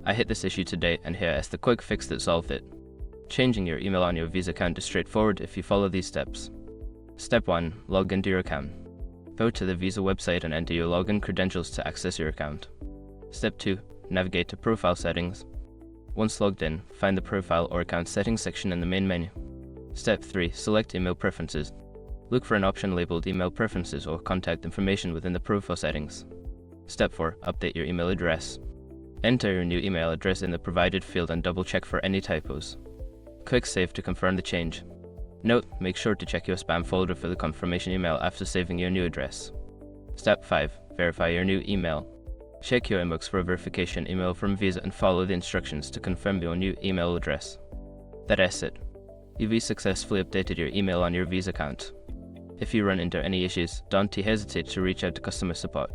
I hit this issue today and here is the quick fix that solved it. Changing your email on your Visa account is straightforward if you follow these steps. Step 1. Log into your account. Go to the Visa website and enter your login credentials to access your account. Step 2. Navigate to Profile Settings. Once logged in, find the Profile or Account Settings section in the main menu. Step 3. Select Email Preferences. Look for an option labeled Email Preferences or Contact Information within the profile settings. Step 4. Update your email address. Enter your new email address in the provided field and double-check for any typos. Click Save to confirm the change. Note: make sure to check your spam folder for the confirmation email after saving your new address. Step 5. Verify your new email. Check your inbox for a verification email from Visa and follow the instructions to confirm your new email address. That's it. You've successfully updated your email on your Visa account. If you run into any issues, don't hesitate to reach out to customer support.